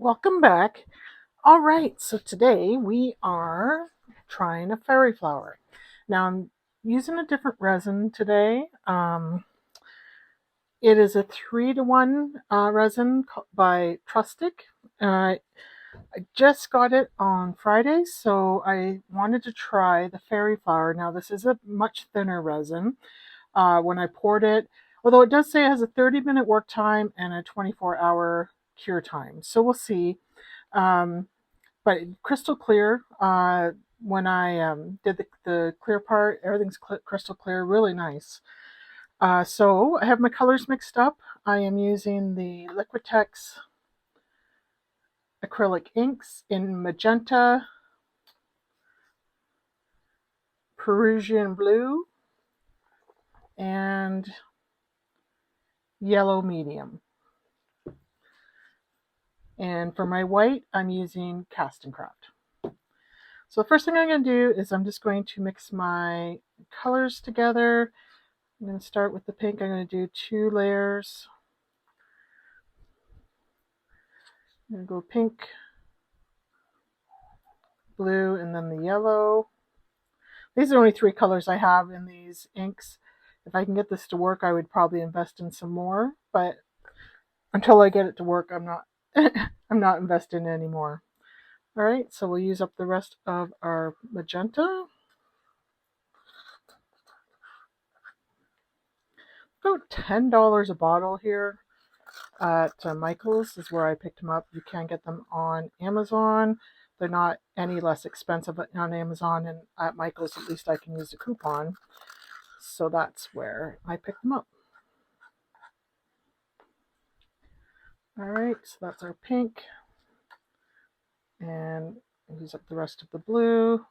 Welcome back. All right, so today we are trying a fairy flower. Now I'm using a different resin today. It is a 3-to-1 resin by Trustic. Uh, I just got it on Friday, so I wanted to try the fairy flower. Now this is a much thinner resin. When I poured it, although it does say it has a 30-minute work time and a 24-hour cure time, so we'll see. Um, but crystal clear. When I did the clear part, everything's crystal clear, really nice. So I have my colors mixed up. I am using the Liquitex acrylic inks in magenta, Peruvian blue, and yellow medium. And for my white, I'm using Cast and Craft. So the first thing I'm going to do is I'm just going to mix my colors together. I'm going to start with the pink. I'm going to do 2 layers. I'm going to go pink, blue, and then the yellow. These are only 3 colors I have in these inks. If I can get this to work, I would probably invest in some more, but until I get it to work, I'm not I'm not investing in any more. All right, so we'll use up the rest of our magenta. About $10 a bottle here at Michael's is where I picked them up. You can get them on Amazon. They're not any less expensive on Amazon, and at Michael's at least I can use a coupon. So that's where I picked them up. All right, so that's our pink. And use up the rest of the blue.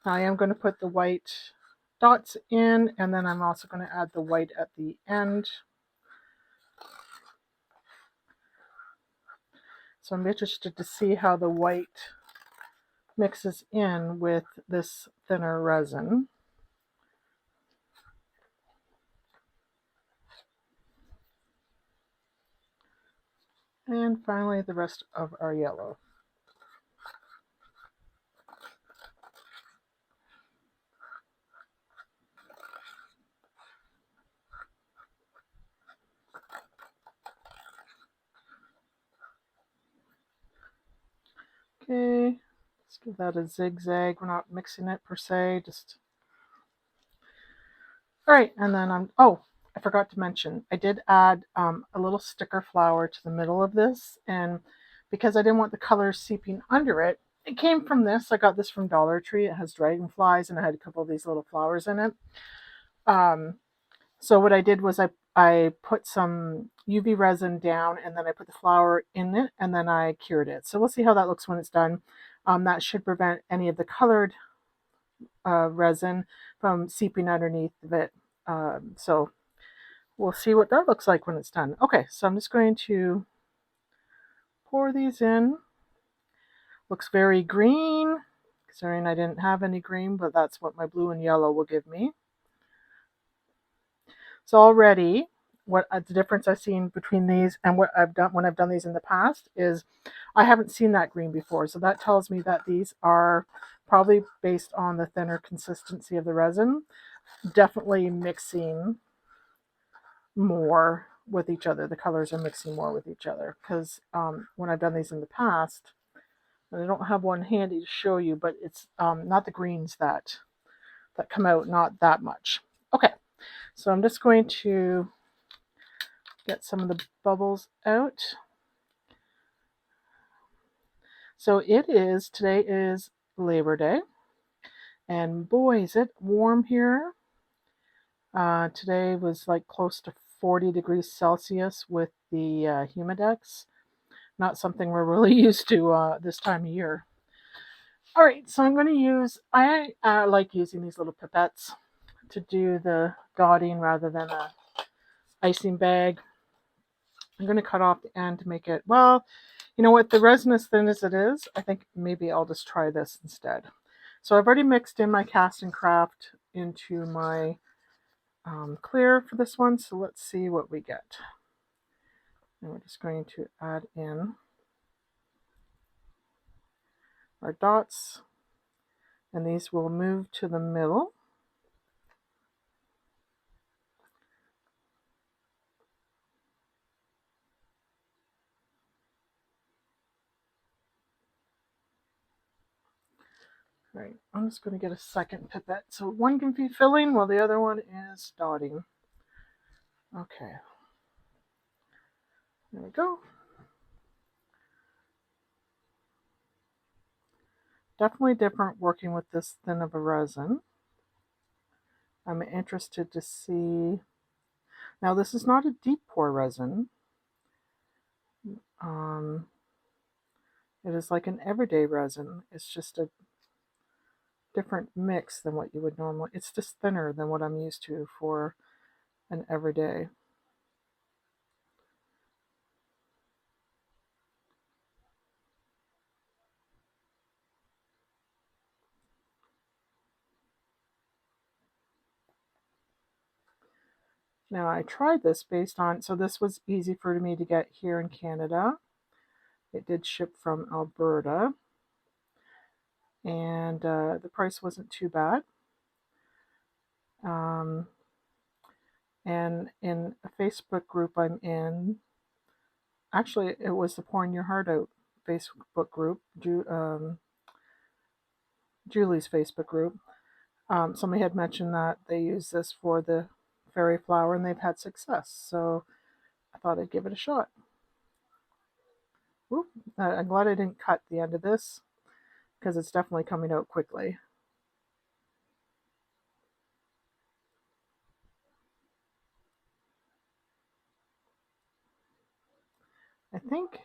I am going to put the white dots in, and then I'm also going to add the white at the end. So I'm interested to see how the white mixes in with this thinner resin. And finally, the rest of our yellow. Okay, let's give that a zigzag. We're not mixing it per se, just... All right, and then I forgot to mention, I did add a little sticker flower to the middle of this, and because I didn't want the colors seeping under it, it came from this. I got this from Dollar Tree. It has dragonflies, and it had a couple of these little flowers in it. So what I did was I put some UV resin down, and then I put the flower in it, and then I cured it. So we'll see how that looks when it's done. That should prevent any of the colored resin from seeping underneath of it. So we'll see what that looks like when it's done. Okay, so I'm just going to pour these in. Looks very green, considering I didn't have any green, but that's what my blue and yellow will give me. So already, what the difference I've seen between these and what I've done when I've done these in the past is I haven't seen that green before. So that tells me that these are probably based on the thinner consistency of the resin, definitely mixing more with each other. The colors are mixing more with each other because when I've done these in the past, and I don't have one handy to show you, but it's not the greens that come out, not that much. Okay, so I'm just going to get some of the bubbles out. So today is Labor Day, and boy, is it warm here. Today was like close to 40 degrees Celsius with the humidex. Not something we're really used to this time of year. All right, so I'm going to use, I like using these little pipettes to do the dotting rather than a icing bag. I'm going to cut off the end to make it, well, you know what, the resin as thin as it is, I think maybe I'll just try this instead. So I've already mixed in my Cast and Craft into my clear for this one, so let's see what we get. And we're just going to add in our dots, and these will move to the middle. Right, I'm just going to get a second pipette so one can be filling while the other one is dotting. Okay, there we go. Definitely different working with this thin of a resin. I'm interested to see. Now, this is not a deep pour resin. It is like an everyday resin. It's just a different mix than what you would normally. It's just thinner than what I'm used to for an everyday. Now, I tried this based on, so this was easy for me to get here in Canada. It did ship from Alberta, and the price wasn't too bad. And in a Facebook group I'm in, actually, it was the Pouring Your Heart Out Facebook group, Julie's Facebook group. Somebody had mentioned that they use this for the fairy flower and they've had success. So I thought I'd give it a shot. Whoop. I'm glad I didn't cut the end of this because it's definitely coming out quickly. I think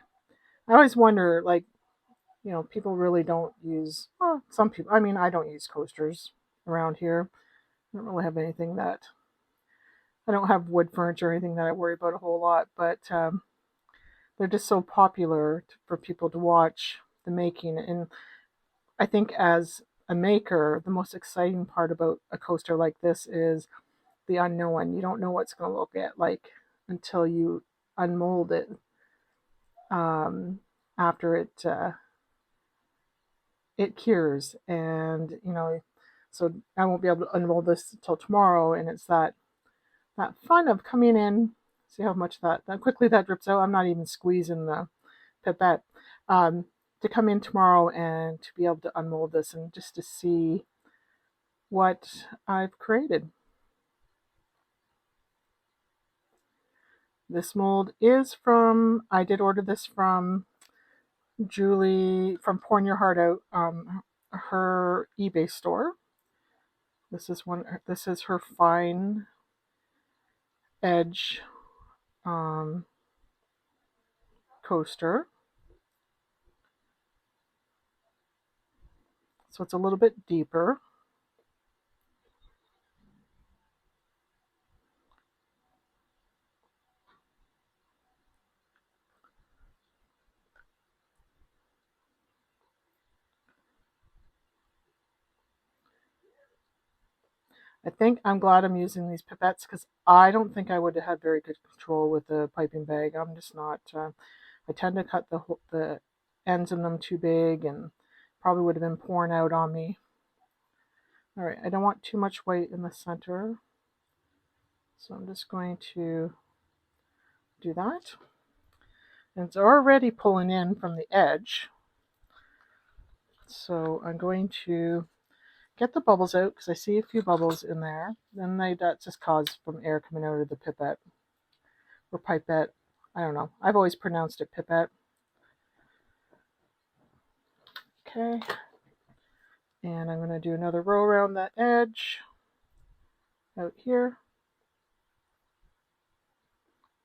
I always wonder, like, people really don't use, well, some people, I mean, I don't use coasters around here. I don't really have anything that, I don't have wood furniture or anything that I worry about a whole lot, but they're just so popular for people to watch the making. And I think as a maker, the most exciting part about a coaster like this is the unknown. You don't know what's going to look like until you unmold it after it cures. And so I won't be able to unmold this until tomorrow. And it's that fun of coming in, see how much that quickly that drips out. I'm not even squeezing the pipette. To come in tomorrow and to be able to unmold this and just to see what I've created. This mold is I did order this from Julie from Pouring Your Heart Out, her eBay store. This is her fine edge coaster. So it's a little bit deeper. I think I'm glad I'm using these pipettes because I don't think I would have had very good control with the piping bag. I'm just not. I tend to cut the ends of them too big and probably would have been pouring out on me. All right, I don't want too much white in the center. So I'm just going to do that. And it's already pulling in from the edge. So I'm going to get the bubbles out because I see a few bubbles in there. Then that just caused from air coming out of the pipette or pipette. I don't know. I've always pronounced it pipette. Okay. And I'm going to do another row around that edge out here.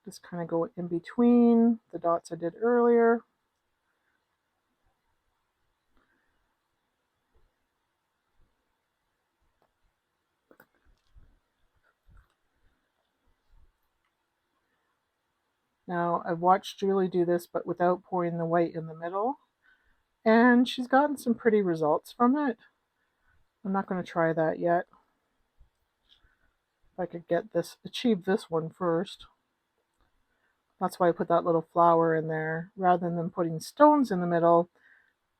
Just kind of go in between the dots I did earlier. Now, I've watched Julie do this, but without pouring the white in the middle. And she's gotten some pretty results from it. I'm not going to try that yet. If I could achieve this one first. That's why I put that little flower in there. Rather than putting stones in the middle,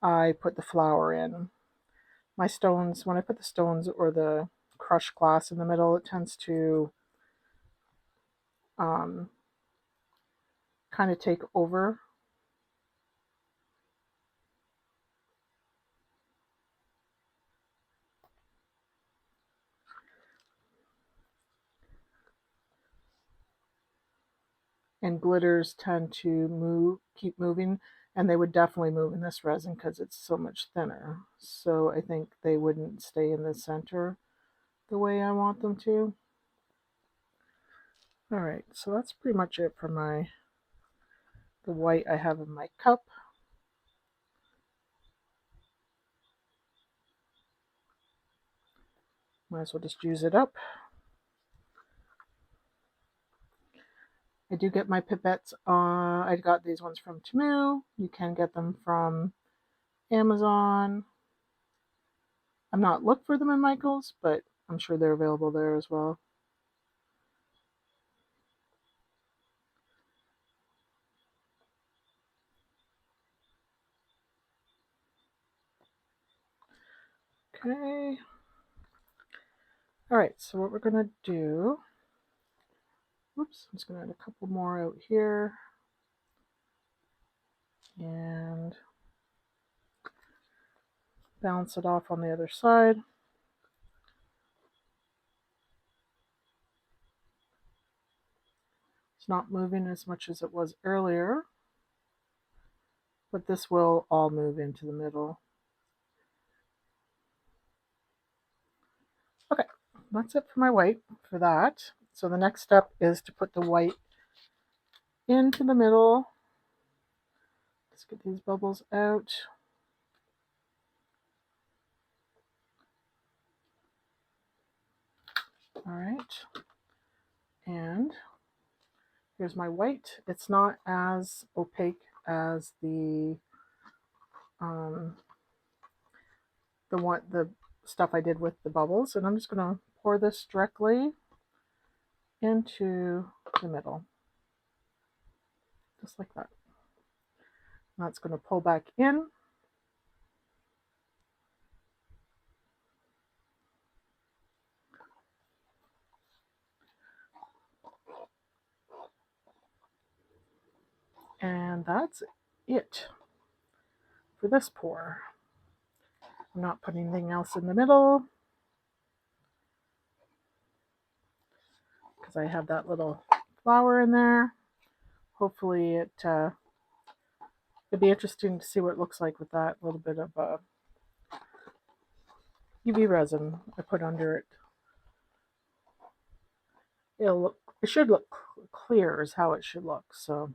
I put the flower in. My stones, when I put the stones or the crushed glass in the middle, it tends to um, kind of take over. And glitters tend to keep moving, and they would definitely move in this resin because it's so much thinner. So I think they wouldn't stay in the center the way I want them to. All right, so that's pretty much it for the white I have in my cup. Might as well just use it up. I do get my pipettes. I got these ones from Temu. You can get them from Amazon. I'm not looked for them in Michael's, but I'm sure they're available there as well. Okay. All right, so what we're gonna do, oops, I'm just gonna add a couple more out here. And balance it off on the other side. It's not moving as much as it was earlier, but this will all move into the middle. Okay, that's it for my white for that. So the next step is to put the white into the middle. Let's get these bubbles out. All right, and here's my white. It's not as opaque as um, the stuff I did with the bubbles, and I'm just going to pour this directly into the middle, just like that. Now it's going to pull back in. And that's it for this pour. I'm not putting anything else in the middle because I have that little flower in there. Hopefully it'd be interesting to see what it looks like with that little bit of UV resin I put under it. It should look clear is how it should look. So,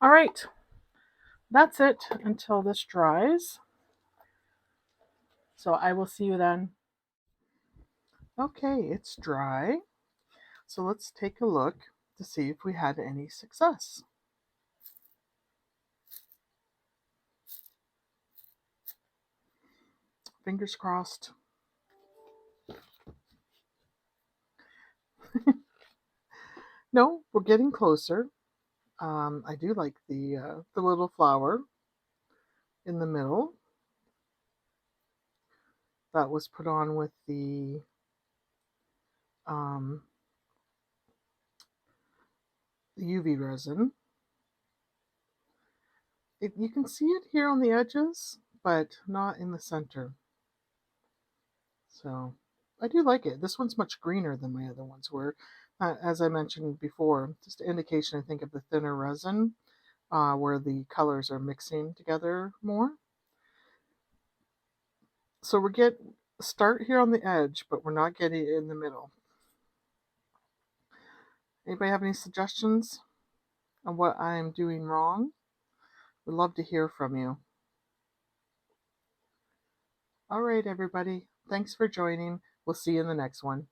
all right, that's it until this dries. So I will see you then. Okay, it's dry. So let's take a look to see if we had any success. Fingers crossed. No, we're getting closer. I do like the little flower in the middle that was put on with um, the UV resin. You can see it here on the edges, but not in the center. So I do like it. This one's much greener than my other ones were. As I mentioned before, just an indication, I think, of the thinner resin where the colors are mixing together more. So we start here on the edge, but we're not getting it in the middle. Anybody have any suggestions on what I'm doing wrong? We'd love to hear from you. All right, everybody. Thanks for joining. We'll see you in the next one.